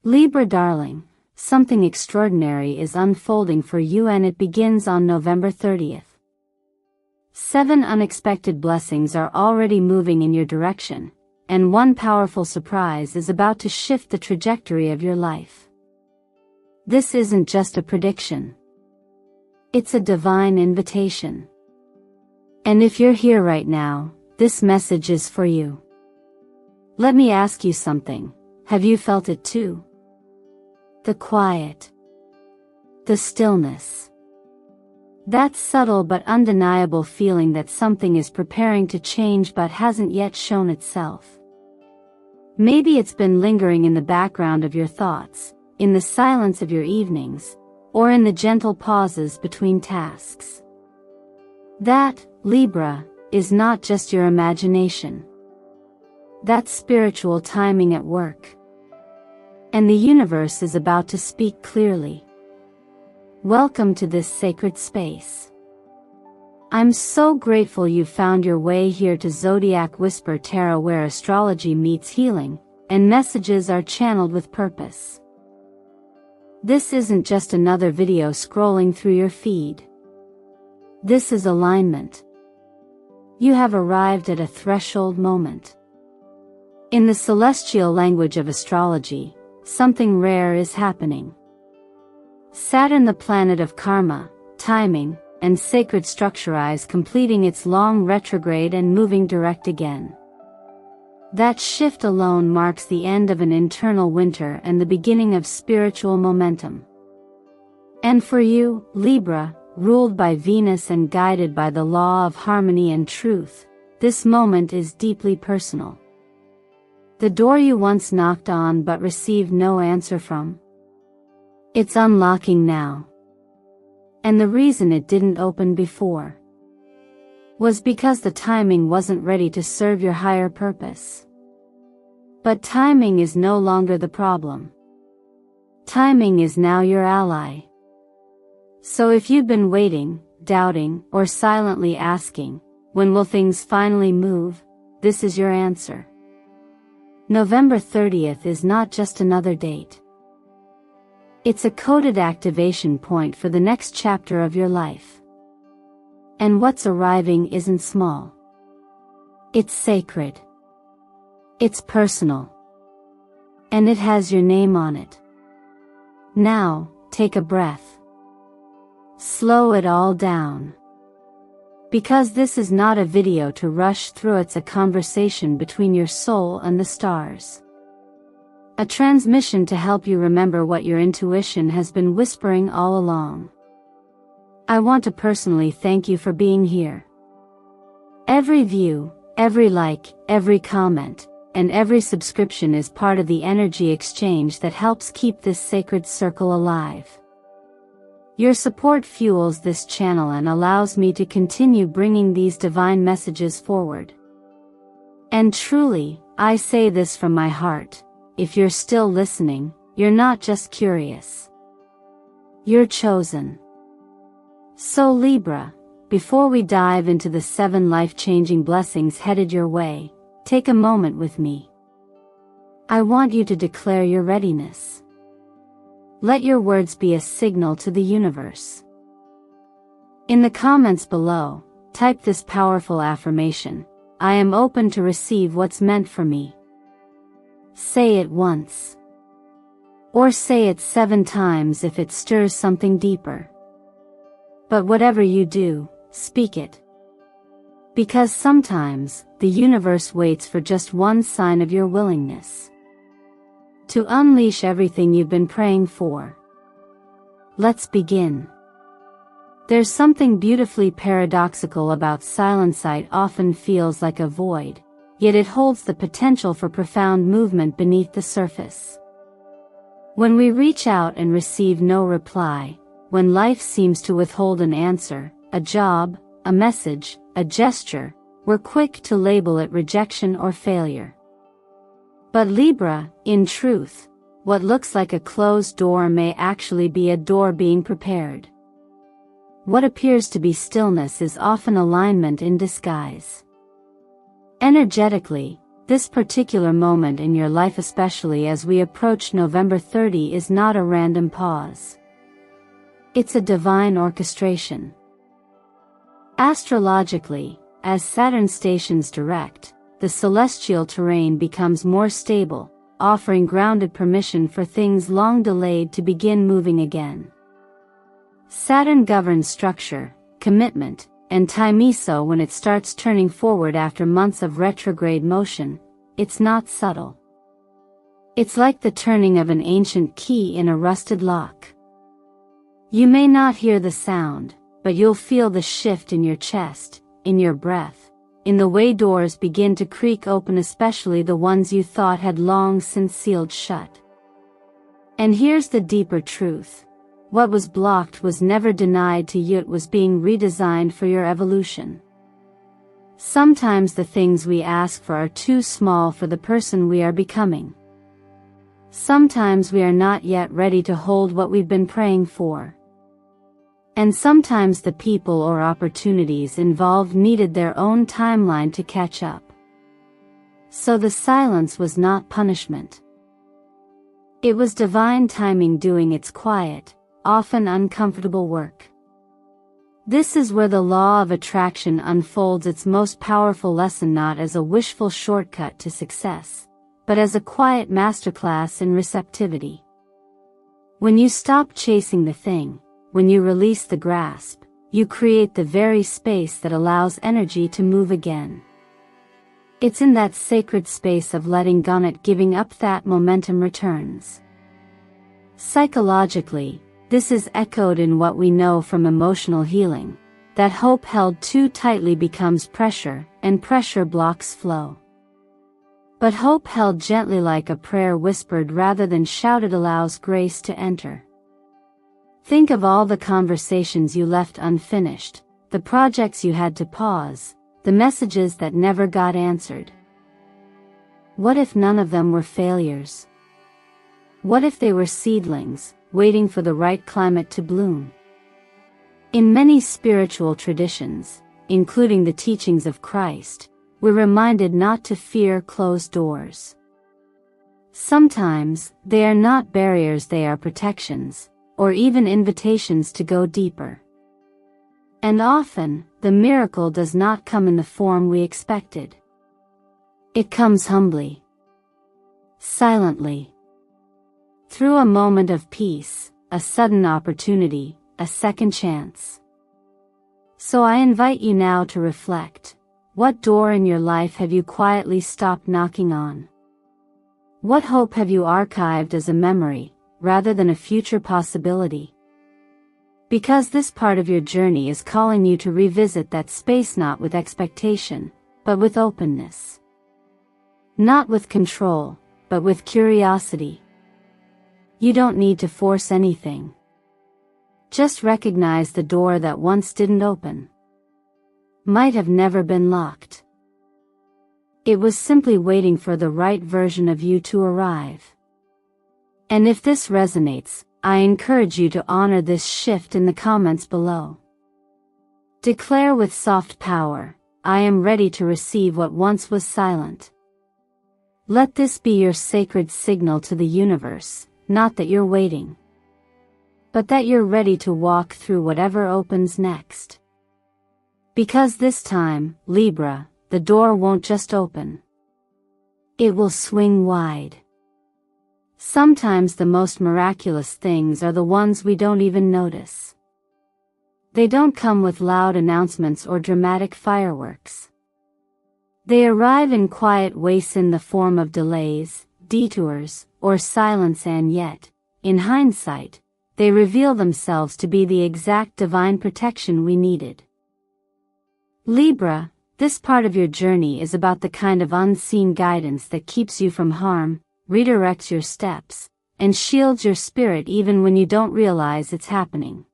Libra darling, something extraordinary is unfolding for you, and it begins on November 30th. 7 unexpected blessings are already moving in your direction, and one powerful surprise is about to shift the trajectory of your life. This isn't just a prediction. It's a divine invitation. And if you're here right now, this message is for you. Let me ask you something. Have you felt it too? The quiet. The stillness. That subtle but undeniable feeling that something is preparing to change but hasn't yet shown itself. Maybe it's been lingering in the background of your thoughts, in the silence of your evenings, or in the gentle pauses between tasks. That, Libra, is not just your imagination. That's spiritual timing at work. And the universe is about to speak clearly. Welcome to this sacred space. I'm so grateful you found your way here to Zodiac Whisper Tarot, where astrology meets healing, and messages are channeled with purpose. This isn't just another video scrolling through your feed. This is alignment. You have arrived at a threshold moment. In the celestial language of astrology, something rare is happening. Saturn, the planet of karma, timing, and sacred structure, is completing its long retrograde and moving direct again. That shift alone marks the end of an internal winter and the beginning of spiritual momentum. And for you, Libra, ruled by Venus and guided by the law of harmony and truth, this moment is deeply personal. The door you once knocked on but received no answer from? It's unlocking now. And the reason it didn't open before was because the timing wasn't ready to serve your higher purpose. But timing is no longer the problem. Timing is now your ally. So if you've been waiting, doubting, or silently asking, when will things finally move, this is your answer. November 30th is not just another date. It's a coded activation point for the next chapter of your life. And what's arriving isn't small. It's sacred. It's personal. And it has your name on it. Now, take a breath. Slow it all down. Because this is not a video to rush through, it's a conversation between your soul and the stars. A transmission to help you remember what your intuition has been whispering all along. I want to personally thank you for being here. Every view, every like, every comment, and every subscription is part of the energy exchange that helps keep this sacred circle alive. Your support fuels this channel and allows me to continue bringing these divine messages forward. And truly, I say this from my heart, if you're still listening, you're not just curious. You're chosen. So Libra, before we dive into the 7 life-changing blessings headed your way, take a moment with me. I want you to declare your readiness. Let your words be a signal to the universe. In the comments below, type this powerful affirmation: I am open to receive what's meant for me. Say it once. Or say it 7 times if it stirs something deeper. But whatever you do, speak it. Because sometimes, the universe waits for just one sign of your willingness to unleash everything you've been praying for. Let's begin. There's something beautifully paradoxical about silence. It often feels like a void, yet it holds the potential for profound movement beneath the surface. When we reach out and receive no reply, when life seems to withhold an answer, a job, a message, a gesture, we're quick to label it rejection or failure. But Libra, in truth, what looks like a closed door may actually be a door being prepared. What appears to be stillness is often alignment in disguise. Energetically, This particular moment in your life, especially as we approach November 30, is not a random pause. It's a divine orchestration. Astrologically, as Saturn stations direct, the celestial terrain becomes more stable, offering grounded permission for things long delayed to begin moving again. Saturn governs structure, commitment, and time. So when it starts turning forward after months of retrograde motion, it's not subtle. It's like the turning of an ancient key in a rusted lock. You may not hear the sound, but you'll feel the shift in your chest, in your breath, in the way doors begin to creak open, especially the ones you thought had long since sealed shut. And here's the deeper truth. What was blocked was never denied to you, it was being redesigned for your evolution. Sometimes the things we ask for are too small for the person we are becoming. Sometimes we are not yet ready to hold what we've been praying for. And sometimes the people or opportunities involved needed their own timeline to catch up. So the silence was not punishment. It was divine timing doing its quiet, often uncomfortable work. This is where the law of attraction unfolds its most powerful lesson, not as a wishful shortcut to success, but as a quiet masterclass in receptivity. When you stop chasing the thing, when you release the grasp, you create the very space that allows energy to move again. It's in that sacred space of letting go, not giving up, that momentum returns. Psychologically, this is echoed in what we know from emotional healing, that hope held too tightly becomes pressure, and pressure blocks flow. But hope held gently, like a prayer whispered rather than shouted, allows grace to enter. Think of all the conversations you left unfinished, the projects you had to pause, the messages that never got answered. What if none of them were failures? What if they were seedlings, waiting for the right climate to bloom? In many spiritual traditions, including the teachings of Christ, we're reminded not to fear closed doors. Sometimes, they are not barriers, they are protections, or even invitations to go deeper. And often, the miracle does not come in the form we expected. It comes humbly, silently, through a moment of peace, a sudden opportunity, a second chance. So I invite you now to reflect. What door in your life have you quietly stopped knocking on? What hope have you archived as a memory, rather than a future possibility? Because this part of your journey is calling you to revisit that space, not with expectation, but with openness. Not with control, but with curiosity. You don't need to force anything. Just recognize the door that once didn't open. Might have never been locked. It was simply waiting for the right version of you to arrive. And if this resonates, I encourage you to honor this shift in the comments below. Declare with soft power, I am ready to receive what once was silent. Let this be your sacred signal to the universe, not that you're waiting, but that you're ready to walk through whatever opens next. Because this time, Libra, the door won't just open. It will swing wide. Sometimes the most miraculous things are the ones we don't even notice. They don't come with loud announcements or dramatic fireworks. They arrive in quiet ways, in the form of delays, detours, or silence, and yet, in hindsight, they reveal themselves to be the exact divine protection we needed. Libra, this part of your journey is about the kind of unseen guidance that keeps you from harm, redirects your steps, and shields your spirit even when you don't realize it's happening.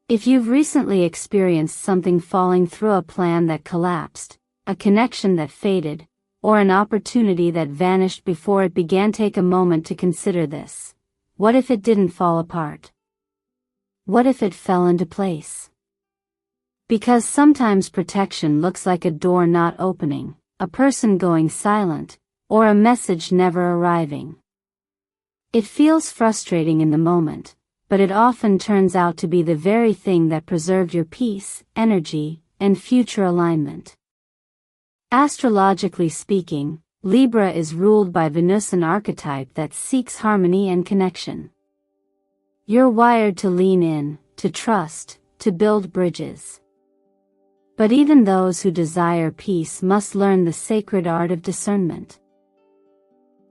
If you've recently experienced something falling through, a plan that collapsed, a connection that faded, or an opportunity that vanished before it began, take a moment to consider this. What if it didn't fall apart? What if it fell into place? Because sometimes protection looks like a door not opening, a person going silent, or a message never arriving. It feels frustrating in the moment, but it often turns out to be the very thing that preserved your peace, energy, and future alignment. Astrologically speaking, Libra is ruled by Venus, an archetype that seeks harmony and connection. You're wired to lean in, to trust, to build bridges. But even those who desire peace must learn the sacred art of discernment.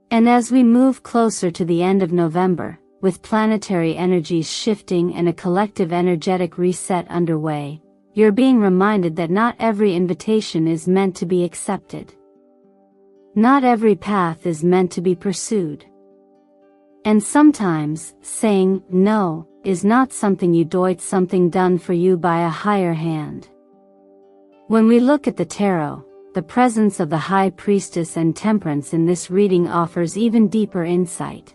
And as we move closer to the end of November, with planetary energies shifting and a collective energetic reset underway, you're being reminded that not every invitation is meant to be accepted. Not every path is meant to be pursued. And sometimes, saying no is not something you do, it's something done for you by a higher hand. When we look at the tarot, the presence of the High Priestess and Temperance in this reading offers even deeper insight.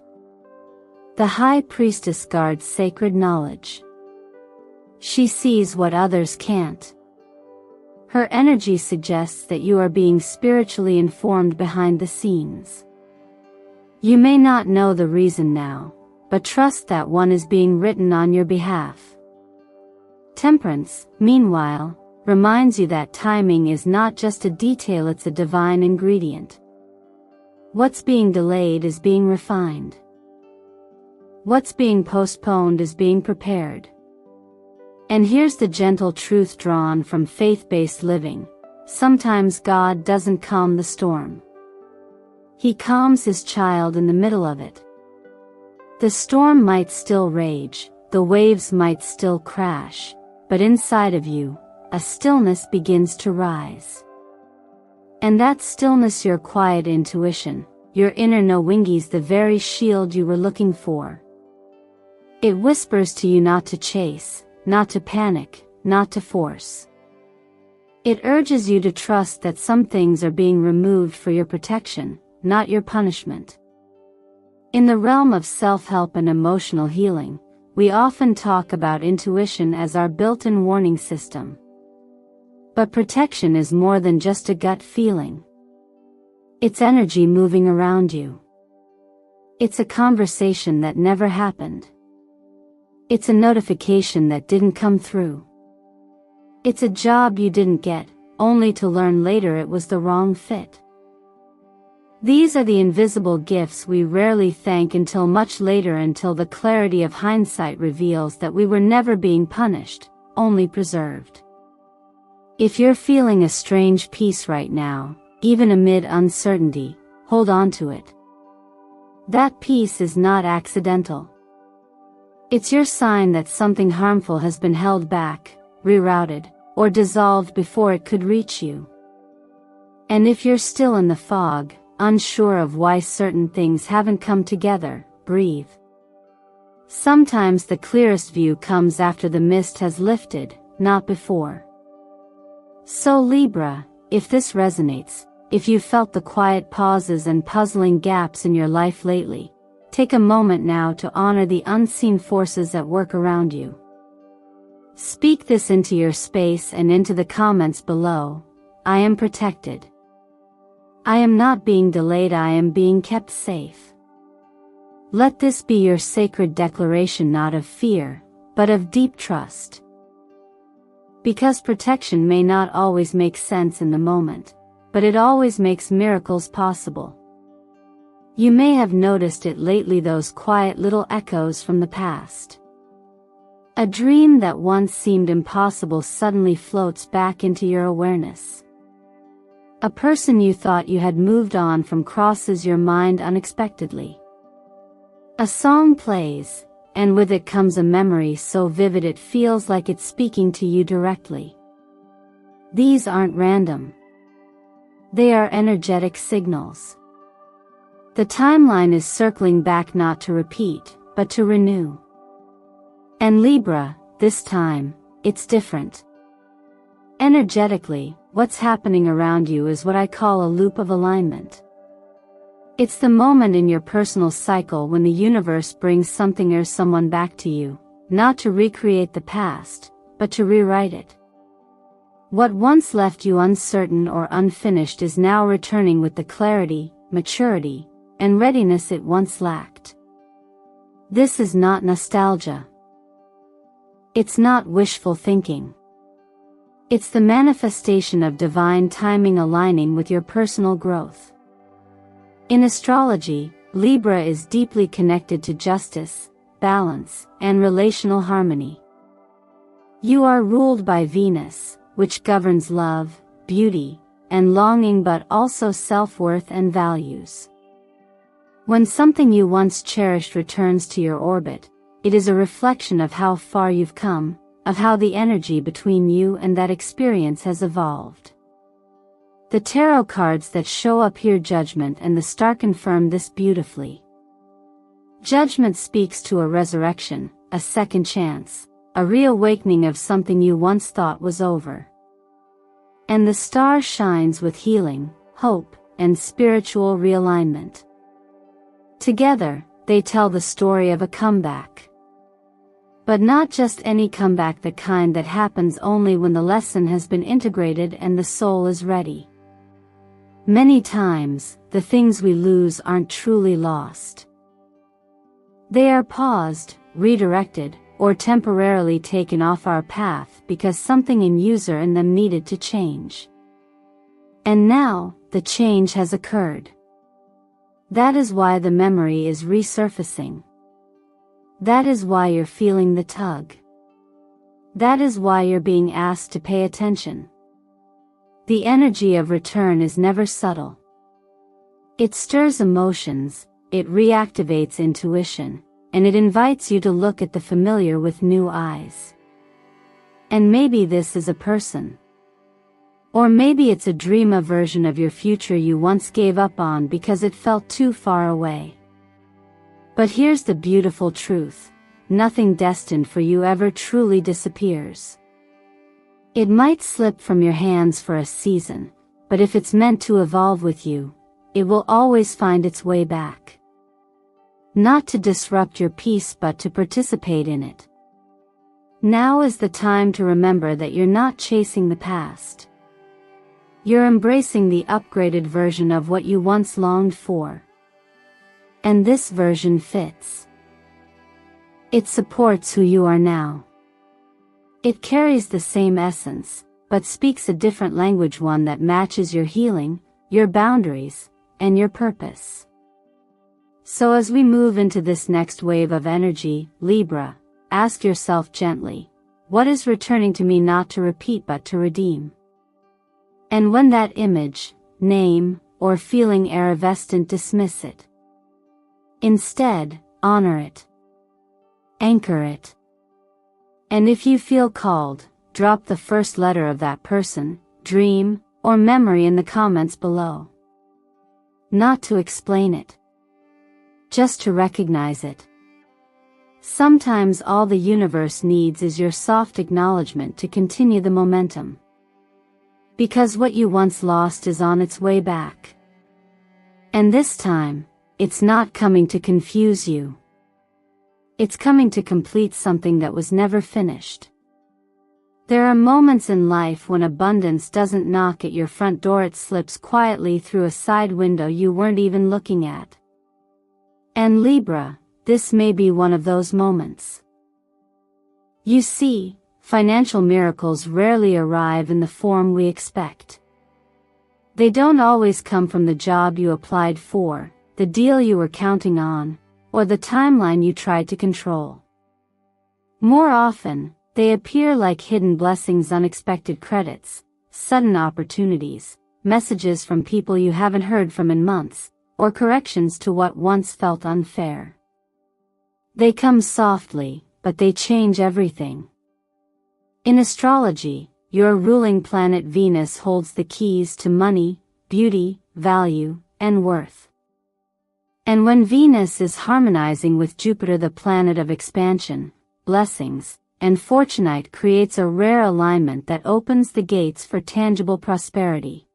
The High Priestess guards sacred knowledge. She sees what others can't. Her energy suggests that you are being spiritually informed behind the scenes. You may not know the reason now, but trust that one is being written on your behalf. Temperance, meanwhile, reminds you that timing is not just a detail, it's a divine ingredient. What's being delayed is being refined. What's being postponed is being prepared. And here's the gentle truth drawn from faith-based living: sometimes God doesn't calm the storm. He calms his child in the middle of it. The storm might still rage, the waves might still crash, but inside of you, a stillness begins to rise. And that stillness, your quiet intuition, your inner knowingy's the very shield you were looking for. It whispers to you not to chase, not to panic, not to force. It urges you to trust that some things are being removed for your protection, not your punishment. In the realm of self-help and emotional healing, we often talk about intuition as our built-in warning system. But protection is more than just a gut feeling. It's energy moving around you. It's a conversation that never happened. It's a notification that didn't come through. It's a job you didn't get, only to learn later it was the wrong fit. These are the invisible gifts we rarely thank until much later, until the clarity of hindsight reveals that we were never being punished, only preserved. If you're feeling a strange peace right now, even amid uncertainty, hold on to it. That peace is not accidental. It's your sign that something harmful has been held back, rerouted, or dissolved before it could reach you. And if you're still in the fog, unsure of why certain things haven't come together, breathe. Sometimes the clearest view comes after the mist has lifted, not before. So Libra, if this resonates, if you felt the quiet pauses and puzzling gaps in your life lately, take a moment now to honor the unseen forces at work around you. Speak this into your space and into the comments below: I am protected. I am not being delayed, I am being kept safe. Let this be your sacred declaration, not of fear, but of deep trust. Because protection may not always make sense in the moment, but it always makes miracles possible. You may have noticed it lately, those quiet little echoes from the past. A dream that once seemed impossible suddenly floats back into your awareness. A person you thought you had moved on from crosses your mind unexpectedly. A song plays, and with it comes a memory so vivid it feels like it's speaking to you directly. These aren't random. They are energetic signals. The timeline is circling back, not to repeat, but to renew. And Libra, this time, it's different. Energetically, what's happening around you is what I call a loop of alignment. It's the moment in your personal cycle when the universe brings something or someone back to you, not to recreate the past, but to rewrite it. What once left you uncertain or unfinished is now returning with the clarity, maturity, and readiness it once lacked. This is not nostalgia. It's not wishful thinking. It's the manifestation of divine timing aligning with your personal growth. In astrology, Libra is deeply connected to justice, balance, and relational harmony. You are ruled by Venus, which governs love, beauty, and longing, but also self-worth and values. When something you once cherished returns to your orbit, it is a reflection of how far you've come, of how the energy between you and that experience has evolved. The tarot cards that show up here, Judgment and the Star, confirm this beautifully. Judgment speaks to a resurrection, a second chance, a reawakening of something you once thought was over. And the Star shines with healing, hope, and spiritual realignment. Together, they tell the story of a comeback. But not just any comeback, the kind that happens only when the lesson has been integrated and the soul is ready. Many times, the things we lose aren't truly lost. They are paused, redirected, or temporarily taken off our path because something in them needed to change. And now, the change has occurred. That is why the memory is resurfacing. That is why you're feeling the tug. That is why you're being asked to pay attention. The energy of return is never subtle. It stirs emotions, it reactivates intuition, and it invites you to look at the familiar with new eyes. And maybe this is a person. Or maybe it's a dream, a version of your future you once gave up on because it felt too far away. But here's the beautiful truth: nothing destined for you ever truly disappears. It might slip from your hands for a season, but if it's meant to evolve with you, it will always find its way back. Not to disrupt your peace, but to participate in it. Now is the time to remember that you're not chasing the past. You're embracing the upgraded version of what you once longed for. And this version fits. It supports who you are now. It carries the same essence, but speaks a different language, one that matches your healing, your boundaries, and your purpose. So as we move into this next wave of energy, Libra, ask yourself gently, what is returning to me, not to repeat but to redeem? And when that image, name, or feeling irrelevant, dismiss it. Instead, honor it. Anchor it. And if you feel called, drop the first letter of that person, dream, or memory in the comments below. Not to explain it. Just to recognize it. Sometimes all the universe needs is your soft acknowledgement to continue the momentum. Because what you once lost is on its way back. And this time, it's not coming to confuse you. It's coming to complete something that was never finished. There are moments in life when abundance doesn't knock at your front door, it slips quietly through a side window you weren't even looking at. And Libra, this may be one of those moments. You see, financial miracles rarely arrive in the form we expect. They don't always come from the job you applied for, the deal you were counting on, or the timeline you tried to control. More often, they appear like hidden blessings, unexpected credits, sudden opportunities, messages from people you haven't heard from in months, or corrections to what once felt unfair. They come softly, but they change everything. In astrology, your ruling planet Venus holds the keys to money, beauty, value, and worth. And when Venus is harmonizing with Jupiter, the planet of expansion, blessings, and fortune, it creates a rare alignment that opens the gates for tangible prosperity.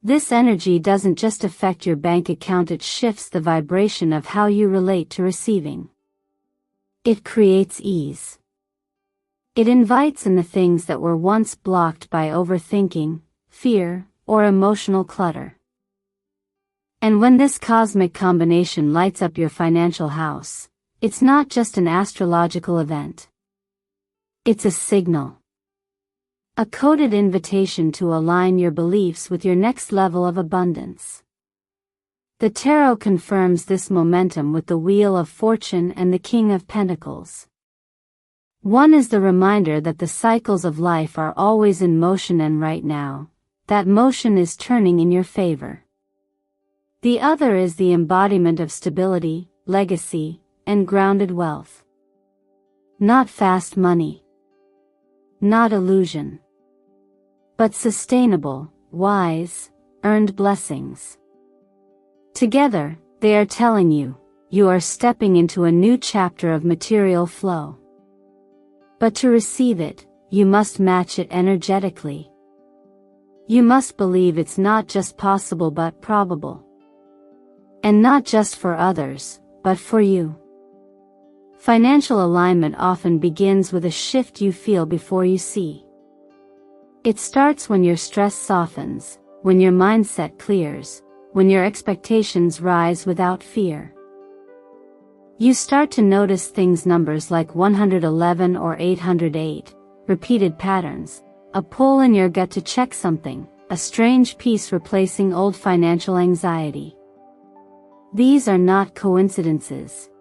This energy doesn't just affect your bank account, it shifts the vibration of how you relate to receiving. It creates ease. It invites in the things that were once blocked by overthinking, fear, or emotional clutter. And when this cosmic combination lights up your financial house, it's not just an astrological event. It's a signal. A coded invitation to align your beliefs with your next level of abundance. The tarot confirms this momentum with the Wheel of Fortune and the King of Pentacles. One is the reminder that the cycles of life are always in motion, and right now, that motion is turning in your favor. The other is the embodiment of stability, legacy, and grounded wealth. Not fast money. Not illusion. But sustainable, wise, earned blessings. Together, they are telling you, you are stepping into a new chapter of material flow. But to receive it, you must match it energetically. You must believe it's not just possible but probable. And not just for others, but for you. Financial alignment often begins with a shift you feel before you see. It starts when your stress softens, when your mindset clears, when your expectations rise without fear. You start to notice things, numbers like 111 or 808, repeated patterns, a pull in your gut to check something, a strange peace replacing old financial anxiety. These are not coincidences.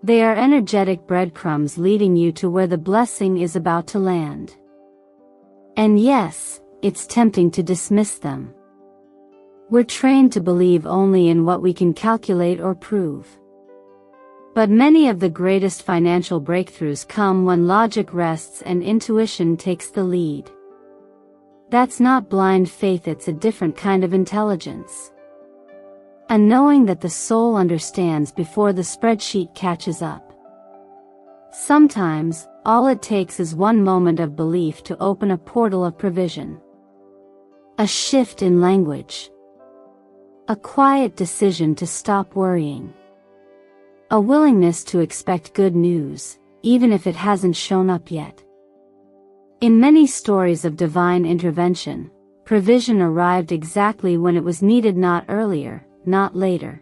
They are energetic breadcrumbs leading you to where the blessing is about to land. And yes, it's tempting to dismiss them. We're trained to believe only in what we can calculate or prove. But many of the greatest financial breakthroughs come when logic rests and intuition takes the lead. That's not blind faith, it's a different kind of intelligence. A knowing that the soul understands before the spreadsheet catches up. Sometimes, all it takes is one moment of belief to open a portal of provision. A shift in language. A quiet decision to stop worrying. A willingness to expect good news, even if it hasn't shown up yet. In many stories of divine intervention, provision arrived exactly when it was needed, not earlier, not later.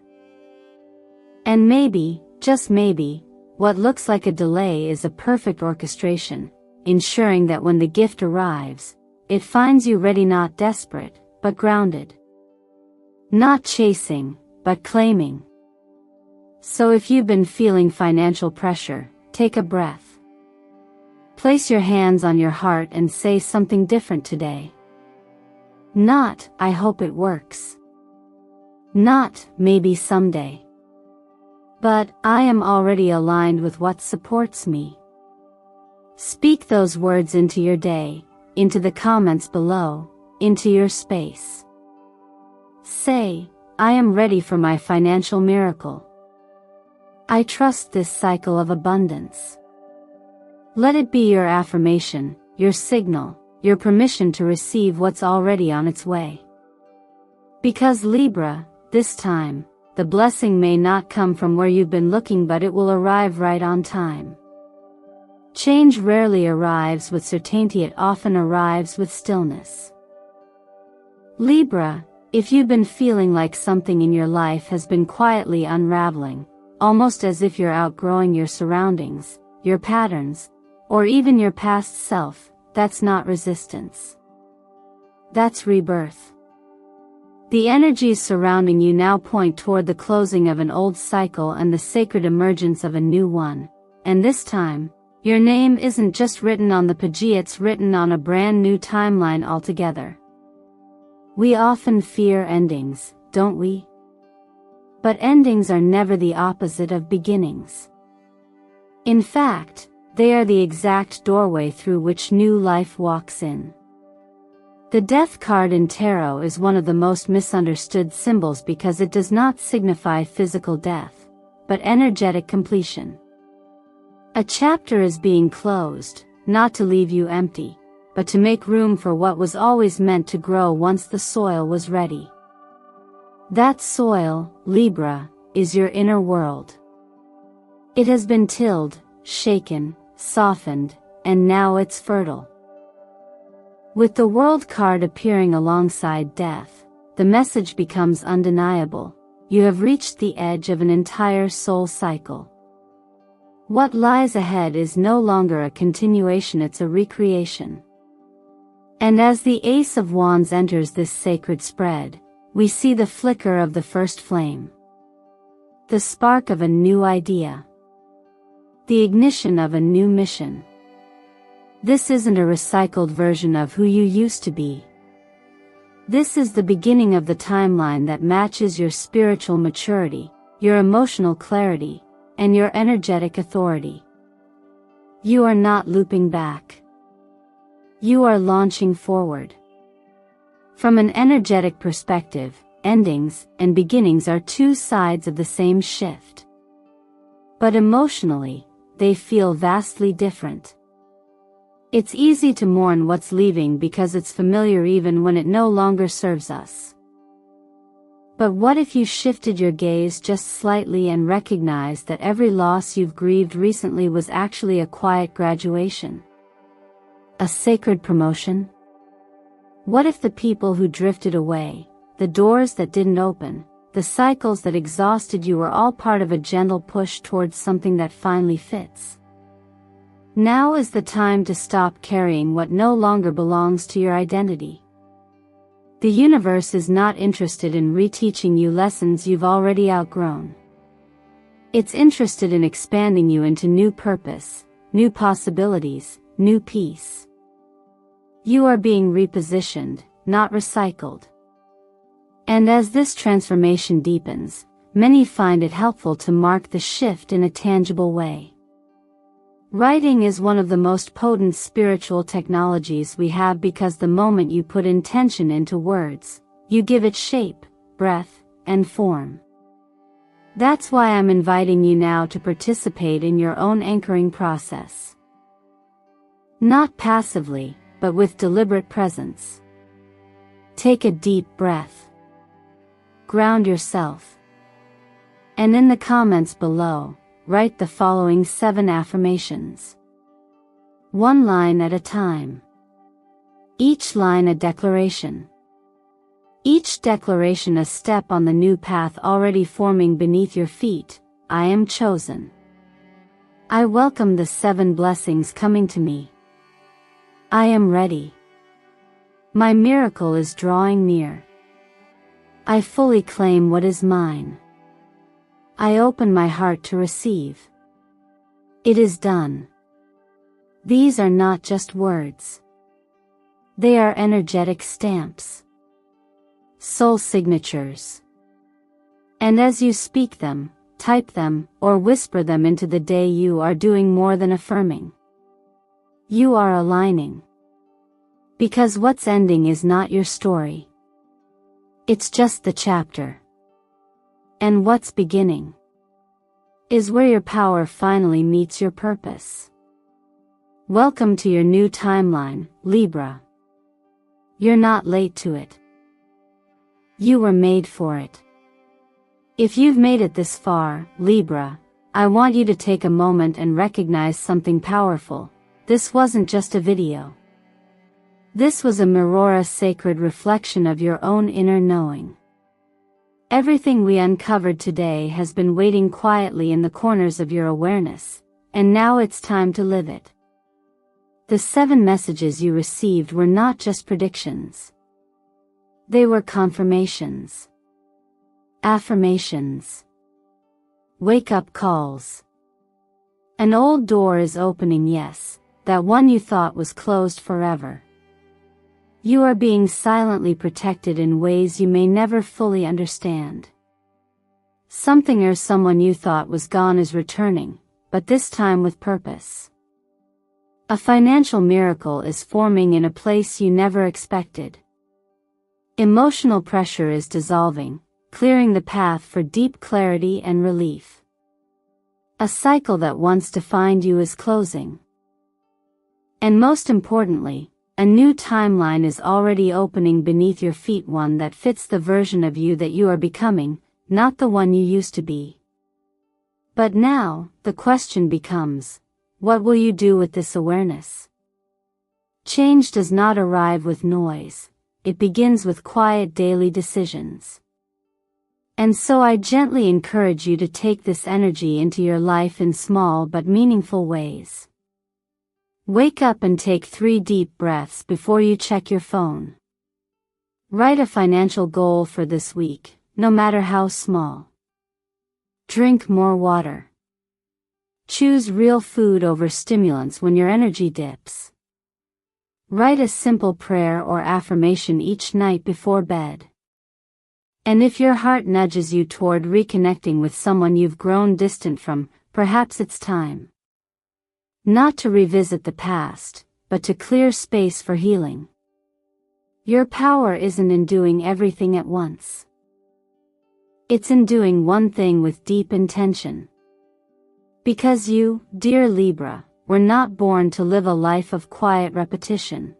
And maybe, just maybe, what looks like a delay is a perfect orchestration, ensuring that when the gift arrives, it finds you ready, not desperate, but grounded. Not chasing, but claiming. So if you've been feeling financial pressure, take a breath. Place your hands on your heart and say something different today. Not, I hope it works. Not, maybe someday. But, I am already aligned with what supports me. Speak those words into your day, into the comments below, into your space. Say, I am ready for my financial miracle. I trust this cycle of abundance. Let it be your affirmation, your signal, your permission to receive what's already on its way. Because Libra, this time, the blessing may not come from where you've been looking, but it will arrive right on time. Change rarely arrives with certainty, it often arrives with stillness. Libra, if you've been feeling like something in your life has been quietly unraveling, almost as if you're outgrowing your surroundings, your patterns, or even your past self, that's not resistance. That's rebirth. The energies surrounding you now point toward the closing of an old cycle and the sacred emergence of a new one, and this time, your name isn't just written on the page, it's written on a brand new timeline altogether. We often fear endings, don't we? But endings are never the opposite of beginnings. In fact, they are the exact doorway through which new life walks in. The Death card in tarot is one of the most misunderstood symbols because it does not signify physical death, but energetic completion. A chapter is being closed, not to leave you empty, but to make room for what was always meant to grow once the soil was ready. That soil, Libra, is your inner world. It has been tilled, shaken, softened, and now it's fertile. With the World card appearing alongside death, the message becomes undeniable. You have reached the edge of an entire soul cycle. What lies ahead is no longer a continuation, it's a recreation. And as the Ace of Wands enters this sacred spread, we see the flicker of the first flame. The spark of a new idea. The ignition of a new mission. This isn't a recycled version of who you used to be. This is the beginning of the timeline that matches your spiritual maturity, your emotional clarity, and your energetic authority. You are not looping back. You are launching forward. From an energetic perspective, endings and beginnings are two sides of the same shift. But emotionally, they feel vastly different. It's easy to mourn what's leaving because it's familiar even when it no longer serves us. But what if you shifted your gaze just slightly and recognized that every loss you've grieved recently was actually a quiet graduation? A sacred promotion? What if the people who drifted away, the doors that didn't open, the cycles that exhausted you were all part of a gentle push towards something that finally fits? Now is the time to stop carrying what no longer belongs to your identity. The universe is not interested in reteaching you lessons you've already outgrown. It's interested in expanding you into new purpose, new possibilities, new peace. You are being repositioned, not recycled. And as this transformation deepens, many find it helpful to mark the shift in a tangible way. Writing is one of the most potent spiritual technologies we have because the moment you put intention into words, you give it shape, breath, and form. That's why I'm inviting you now to participate in your own anchoring process. Not passively, but with deliberate presence. Take a deep breath. Ground yourself. And in the comments below, write the following 7 affirmations. One line at a time. Each line a declaration. Each declaration a step on the new path already forming beneath your feet. I am chosen. I welcome the 7 blessings coming to me. I am ready. My miracle is drawing near. I fully claim what is mine. I open my heart to receive. It is done. These are not just words. They are energetic stamps. Soul signatures. And as you speak them, type them, or whisper them into the day, you are doing more than affirming. You are aligning. Because what's ending is not your story. It's just the chapter. And what's beginning is where your power finally meets your purpose. Welcome to your new timeline, Libra. You're not late to it. You were made for it. If you've made it this far, Libra, I want you to take a moment and recognize something powerful. This wasn't just a video. This was a mirror, a sacred reflection of your own inner knowing. Everything we uncovered today has been waiting quietly in the corners of your awareness, and now it's time to live it. The 7 messages you received were not just predictions. They were confirmations. Affirmations. Wake-up calls. An old door is opening, yes, that one you thought was closed forever. You are being silently protected in ways you may never fully understand. Something or someone you thought was gone is returning, but this time with purpose. A financial miracle is forming in a place you never expected. Emotional pressure is dissolving, clearing the path for deep clarity and relief. A cycle that once defined you is closing. And most importantly, a new timeline is already opening beneath your feet, one that fits the version of you that you are becoming, not the one you used to be. But now, the question becomes, What will you do with this awareness? Change does not arrive with noise, it begins with quiet daily decisions. And so I gently encourage you to take this energy into your life in small but meaningful ways. Wake up and take 3 deep breaths before you check your phone. Write a financial goal for this week, no matter how small. Drink more water. Choose real food over stimulants when your energy dips. Write a simple prayer or affirmation each night before bed. And if your heart nudges you toward reconnecting with someone you've grown distant from, perhaps it's time. Not to revisit the past, but to clear space for healing. Your power isn't in doing everything at once. It's in doing one thing with deep intention. Because you, dear Libra, were not born to live a life of quiet repetition.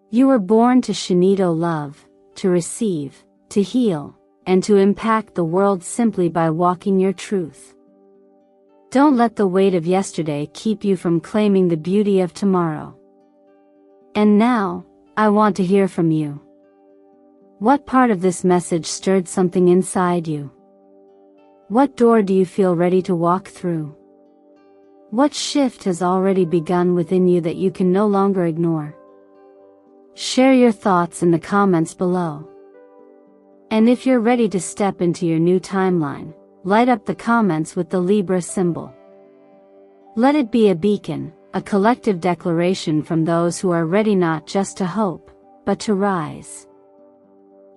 You were born to Shinito love, to receive, to heal, and to impact the world simply by walking your truth. Don't let the weight of yesterday keep you from claiming the beauty of tomorrow. And now, I want to hear from you. What part of this message stirred something inside you? What door do you feel ready to walk through? What shift has already begun within you that you can no longer ignore? Share your thoughts in the comments below. And if you're ready to step into your new timeline, light up the comments with the Libra symbol. Let it be a beacon, a collective declaration from those who are ready not just to hope, but to rise.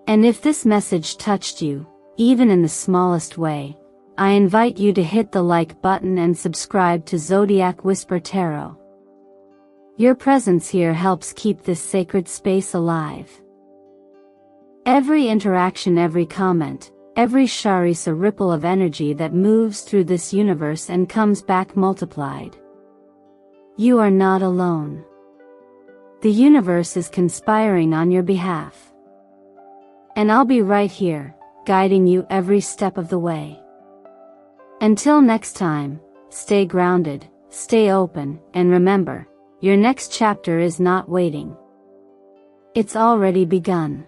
And if this message touched you, even in the smallest way, I invite you to hit the like button and subscribe to Zodiac Whisper Tarot. Your presence here helps keep this sacred space alive. Every interaction, every comment, every share is a ripple of energy that moves through this universe and comes back multiplied. You are not alone. The universe is conspiring on your behalf. And I'll be right here, guiding you every step of the way. Until next time, stay grounded, stay open, and remember, your next chapter is not waiting. It's already begun.